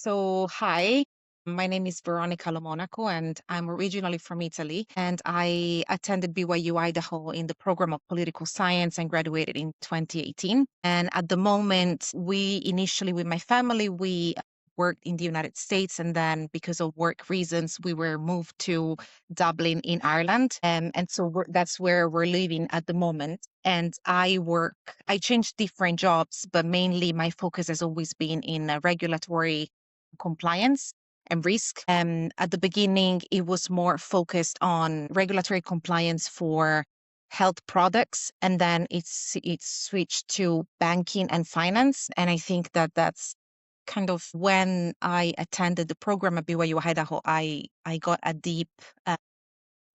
So, hi, my name is Veronica, and I'm originally from Italy. And I attended BYU-Idaho in the program of political science and graduated in 2018. And at the moment, we initially, with my family, we worked in the United States. And then, because of work reasons, we were moved to Dublin in Ireland. That's where we're living at the moment. And I changed different jobs, but mainly my focus has always been in regulatory compliance and risk. At the beginning, it was more focused on regulatory compliance for health products, and then it's switched to banking and finance. And I think that that's kind of when I attended the program at BYU Idaho, I got a deep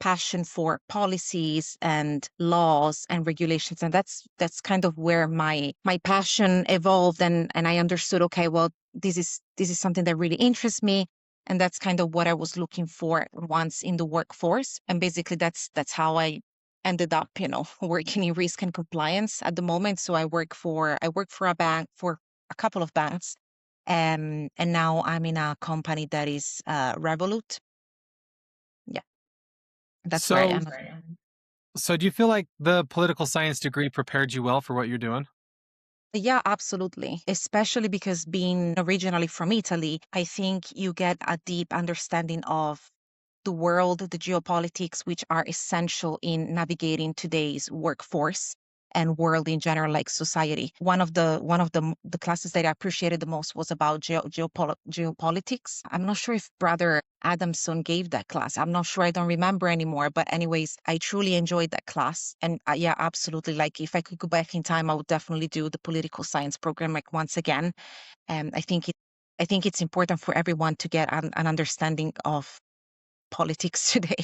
passion for policies and laws and regulations, and that's kind of where my passion evolved, and I understood, okay, well, this is something that really interests me, and that's kind of what I was looking for once in the workforce. And basically that's how I ended up, working in risk and compliance at the moment. So I work for a bank, for a couple of banks, and now I'm in a company that is Revolut. Yeah, that's where I So, am. so, do you feel like the political science degree prepared you well for what you're doing? Yeah, absolutely. Especially because being originally from Italy, I think you get a deep understanding of the world, the geopolitics, which are essential in navigating today's workforce and world in general, like society. One of the classes that I appreciated the most was about geopolitics. I'm not sure if Brother Adamson gave that class. I'm not sure. I don't remember anymore. But anyways, I truly enjoyed that class. And yeah, absolutely. Like if I could go back in time, I would definitely do the political science program like once again. And I think it's important for everyone to get an understanding of politics today,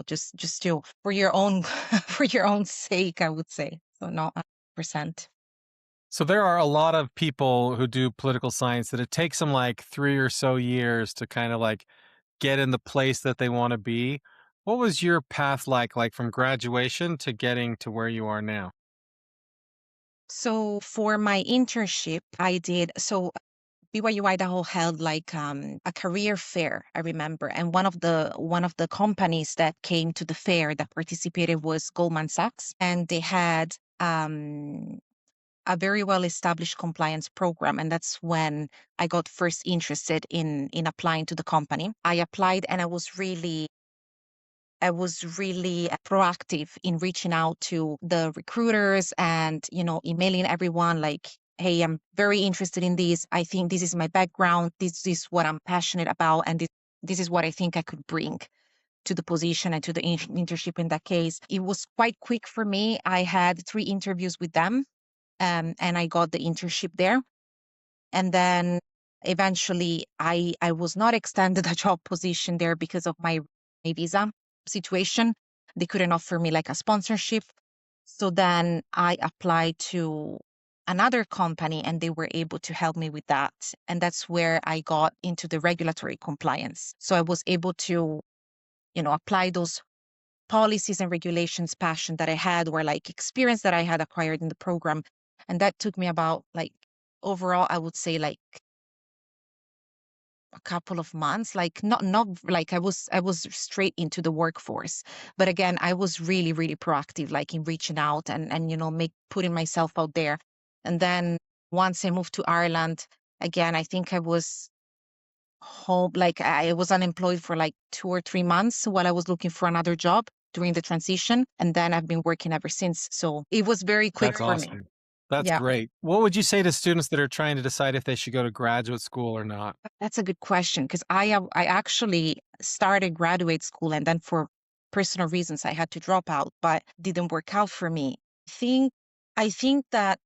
just for your own for your own sake, I would say. So not 100%. So, there are a lot of people who do political science that it takes them like 3 or so years to kind of like get in the place that they want to be. What was your path like from graduation to getting to where you are now? So for my internship, I did so BYU Idaho held like a career fair, I remember. And one of the companies that came to the fair that participated was Goldman Sachs. And they had a very well established compliance program, and that's when I got first interested in applying to the company. I applied, and I was really proactive in reaching out to the recruiters and, emailing everyone like, hey, I'm very interested in this. I think this is my background. This is what I'm passionate about. And this is what I think I could bring to the position and to the internship in that case. It was quite quick for me. I had 3 interviews with them, and I got the internship there. And then eventually I was not extended a job position there because of my visa situation. They couldn't offer me like a sponsorship. So then I applied to another company, and they were able to help me with that. And that's where I got into the regulatory compliance. So I was able to, apply those policies and regulations passion that I had, or like experience that I had acquired in the program. And that took me about, like, overall, I would say like a couple of months. Like not like I was straight into the workforce. But again, I was really, really proactive, like in reaching out and make putting myself out there. And then once I moved to Ireland, again, I think I was home, like I was unemployed for like 2 or 3 months while I was looking for another job during the transition. And then I've been working ever since. So it was very quick That's for me. awesome. That's Yeah. great. What would you say to students that are trying to decide if they should go to graduate school or not? That's a good question, because I actually started graduate school, and then for personal reasons I had to drop out, but didn't work out for me. Think I think that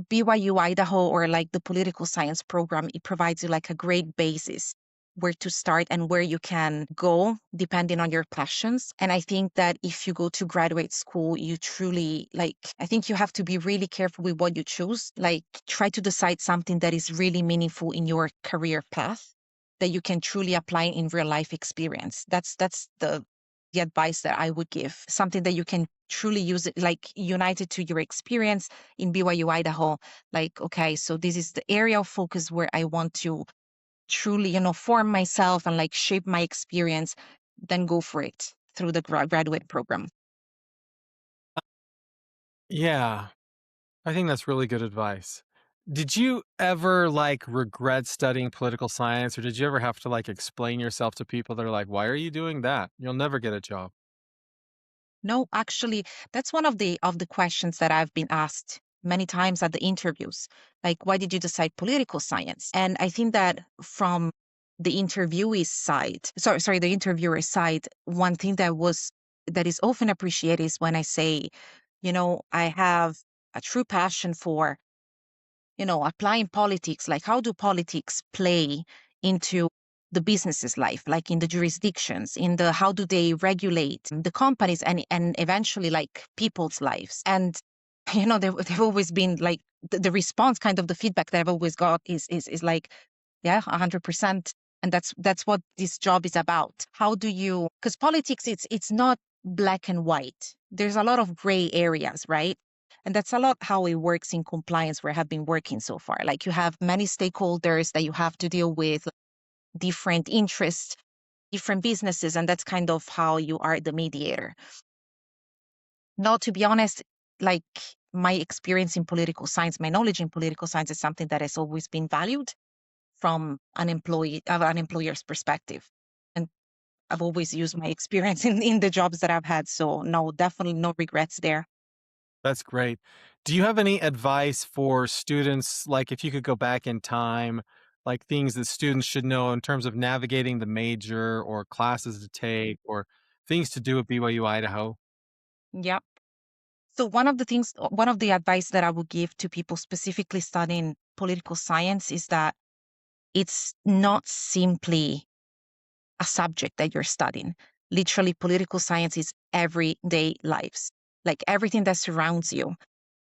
BYU Idaho, or like the political science program, it provides you like a great basis where to start and where you can go depending on your passions. And I think that if you go to graduate school, you truly, like, I think you have to be really careful with what you choose. Like, try to decide something that is really meaningful in your career path, that you can truly apply in real life experience. That's the advice that I would give. Something that you can truly use it, like united to your experience in BYU Idaho. Like, okay, so this is the area of focus where I want to truly, form myself and like shape my experience, then go for it through the graduate program. Yeah, I think that's really good advice. Did you ever like regret studying political science, or did you ever have to like explain yourself to people that are like, "Why are you doing that? You'll never get a job." No, actually, that's one of the questions that I've been asked many times at the interviews. Like, why did you decide political science? And I think that from the interviewee's side, sorry, the interviewer's side, one thing that is often appreciated is when I say, I have a true passion for applying politics, like how do politics play into the business's life, like in the jurisdictions, in the how do they regulate the companies and eventually like people's lives. And they've always been like the response, kind of the feedback that I've always got is like, yeah, 100%. And that's what this job is about. How do you, because politics, it's not black and white. There's a lot of gray areas, right? And that's a lot how it works in compliance where I have been working so far. Like you have many stakeholders that you have to deal with, different interests, different businesses, and that's kind of how you are the mediator. Now, to be honest, like my experience in political science, my knowledge in political science is something that has always been valued from an employer's perspective. And I've always used my experience in the jobs that I've had. So no, definitely no regrets there. That's great. Do you have any advice for students, like if you could go back in time, like things that students should know in terms of navigating the major or classes to take or things to do at BYU Idaho? Yep. So one of the advice that I would give to people specifically studying political science is that it's not simply a subject that you're studying. Literally, political science is everyday lives. Like everything that surrounds you,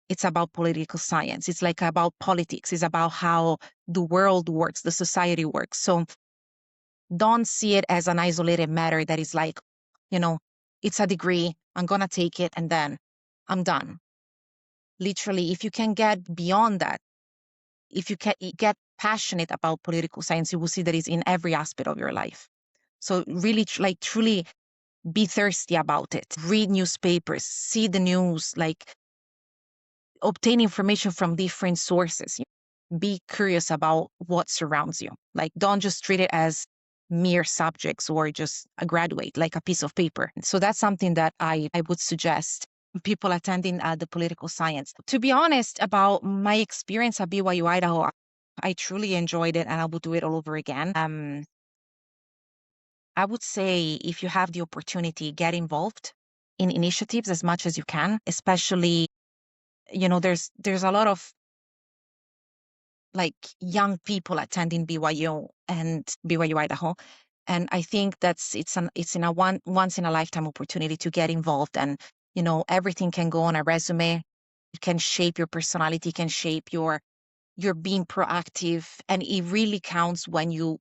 it's about political science. It's like about politics. It's about how the world works, the society works. So don't see it as an isolated matter that is like, you know, it's a degree. I'm going to take it and then I'm done. Literally, if you can get beyond that, if you can get passionate about political science, you will see that it's in every aspect of your life. So really, like truly be thirsty about it. Read newspapers, see the news, like obtain information from different sources. Be curious about what surrounds you. Like don't just treat it as mere subjects or just a graduate, like a piece of paper. So that's something that I would suggest people attending the political science. To be honest about my experience at BYU Idaho, I truly enjoyed it and I would do it all over again. I would say if you have the opportunity, get involved in initiatives as much as you can, especially, there's a lot of like young people attending BYU and BYU Idaho. And I think it's in a once in a lifetime opportunity to get involved and everything can go on a resume. It can shape your personality, can shape your being proactive. And it really counts when you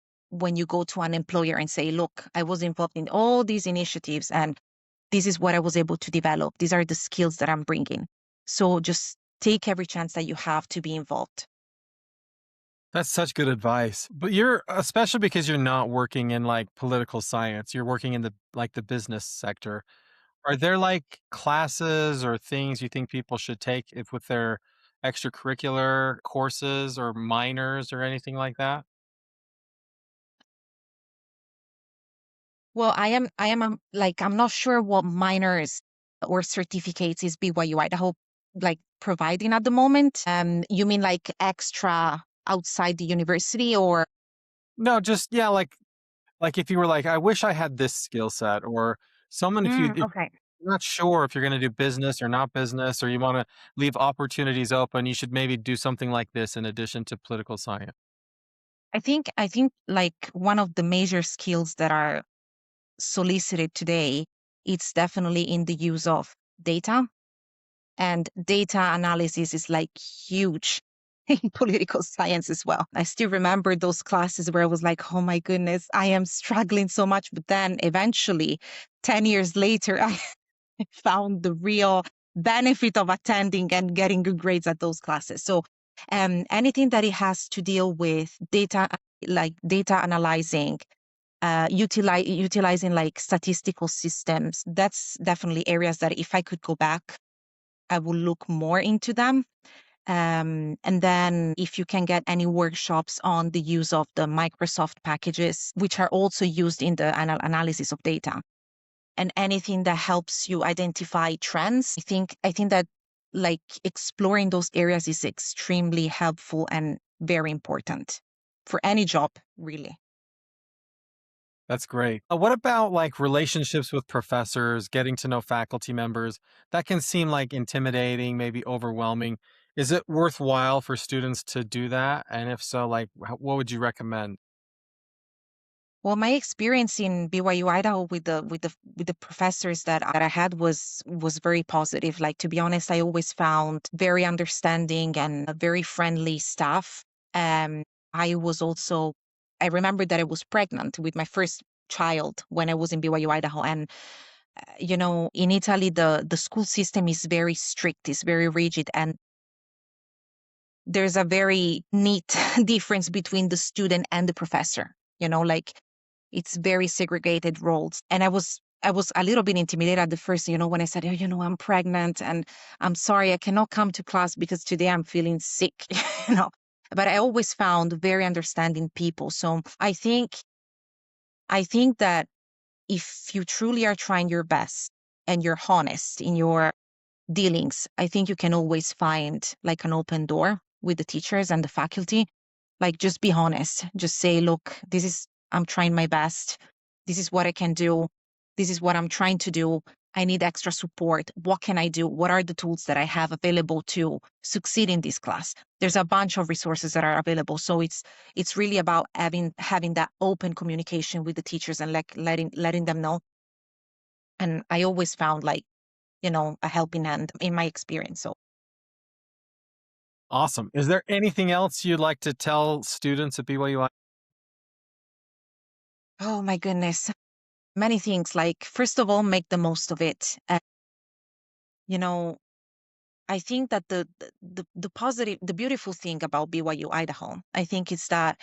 go to an employer and say, look, I was involved in all these initiatives and this is what I was able to develop. These are the skills that I'm bringing. So just take every chance that you have to be involved. That's such good advice. But you're especially because you're not working in like political science, you're working in the business sector. Are there like classes or things you think people should take if with their extracurricular courses or minors or anything like that? Well, I'm not sure what minors or certificates is BYU Idaho like providing at the moment. You mean like extra outside the university or No, just yeah, like if you were like, I wish I had this skill set, or someone if okay. you're not sure if you're going to do business or not business, or you want to leave opportunities open, you should maybe do something like this in addition to political science. I think like one of the major skills that are solicited today, it's definitely in the use of data. And data analysis is like huge in political science as well. I still remember those classes where I was like, oh my goodness, I am struggling so much. But then eventually, 10 years later, found the real benefit of attending and getting good grades at those classes. So anything that it has to deal with data, like data analyzing, utilizing like statistical systems, that's definitely areas that if I could go back, I will look more into them. And then if you can get any workshops on the use of the Microsoft packages, which are also used in the analysis of data, and anything that helps you identify trends, I think that like exploring those areas is extremely helpful and very important for any job, really. That's great. What about like relationships with professors, getting to know faculty members? That can seem like intimidating, maybe overwhelming. Is it worthwhile for students to do that? And if so, like, what would you recommend? Well, my experience in BYU Idaho with the professors that I had was very positive. Like, to be honest, I always found very understanding and a very friendly staff. Um, I was also I remember that I was pregnant with my first child when I was in BYU Idaho, and in Italy the school system is very strict, it's very rigid, and there's a very neat difference between the student and the professor. Like it's very segregated roles. And I was a little bit intimidated at the first, when I said, oh, I'm pregnant and I'm sorry, I cannot come to class because today I'm feeling sick, you know. But I always found very understanding people. So I think that if you truly are trying your best and you're honest in your dealings, I think you can always find like an open door with the teachers and the faculty. Like, just be honest. Just say, look, I'm trying my best. This is what I can do. This is what I'm trying to do. I need extra support. What can I do? What are the tools that I have available to succeed in this class? There's a bunch of resources that are available. So it's really about having that open communication with the teachers and like letting them know. And I always found like, a helping hand in my experience. So, Awesome. Is there anything else you'd like to tell students at BYU? oh my goodness, many things. Like, first of all, make the most of it. You know, I think that the positive, the beautiful thing about BYU Idaho, I think is that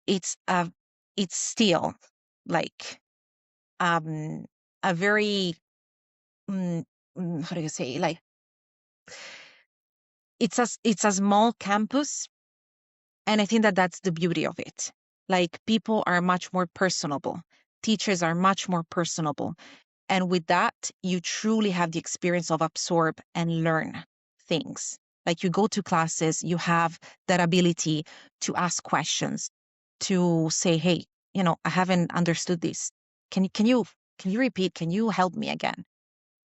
it's a it's still like um a very how do you say, like it's a small campus, and I think that that's the beauty of it. Like, people are much more personable, teachers are much more personable. And with that, you truly have the experience of absorb and learn things. Like, you go to classes, you have that ability to ask questions, to say, hey, I haven't understood this. Can you repeat? Can you help me again?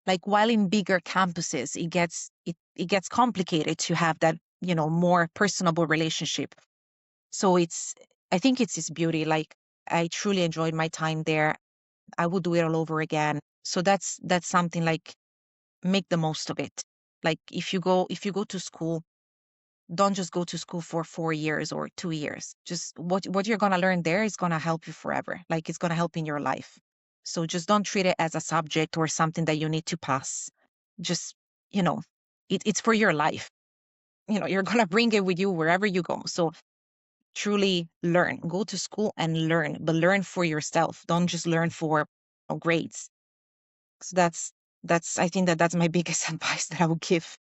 Like, while in bigger campuses, it gets complicated to have that, more personable relationship. So I think it's its beauty. Like, I truly enjoyed my time there. I would do it all over again. So that's something, like, make the most of it. Like, if you go to school, don't just go to school for 4 years or 2 years. Just what you're gonna learn there is gonna help you forever. Like, it's gonna help in your life. So just don't treat it as a subject or something that you need to pass. Just, you know, it's for your life. You're gonna bring it with you wherever you go. So truly learn. Go to school and learn, but learn for yourself. Don't just learn for grades. So that's I think that that's my biggest advice that I would give.